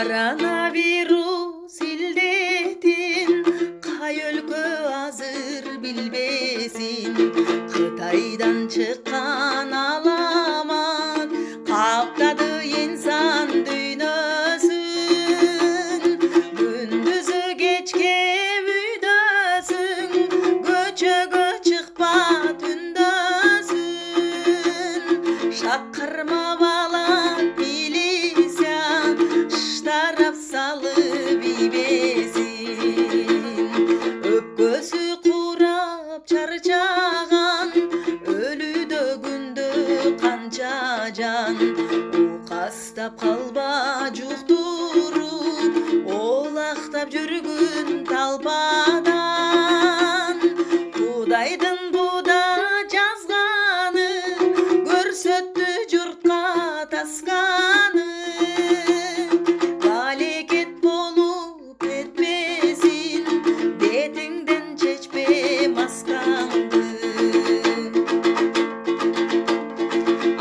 Koronavirus ildетин кай өлкө азыр билбесин. Кытайдан чыккан аламат каптады инсан дүйнөсүн. Күндүзү кечке үйдөсүң, көчөгө чыкпа түндөсүн. Шакырма бала милиция, штраф салып ийбесин. Өпкөсү курап чарчаган, өлүдө күндө канча жан. Укастап калба жуктуруп, олактап жүргүн талпадан. Кудайдын буда жазганы, көрсөттү журтка тасканы. Балекет болуп кетпесин, бетиңден чечпе маскаңды.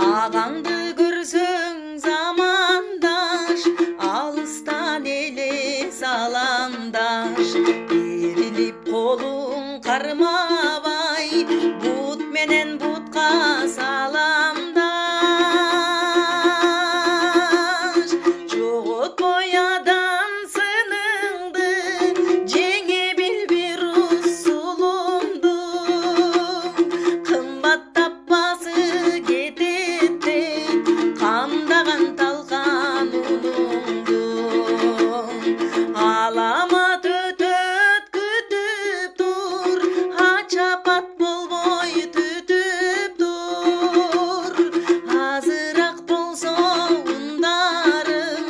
Агаңды көрсөң замандаш, алыстан эле саламдаш. Берилип колуң кармабай, бут менен бутка саламдаш. Жоготпой адам сыныңды, жеңе бил вирус зулумду. Кымбат таппасы кетет дейт, камдаган талкан унуңду. Аламат өтөт күтүп тур, ачапат болбой түтүп тур. Азыраак болсо ундарың,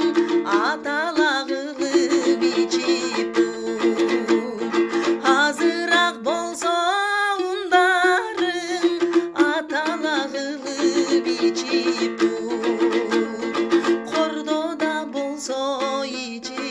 аталагылып ичип тур. Азыраак болсо ундарың, аталагылып ичип тур. Кордода болсо ичип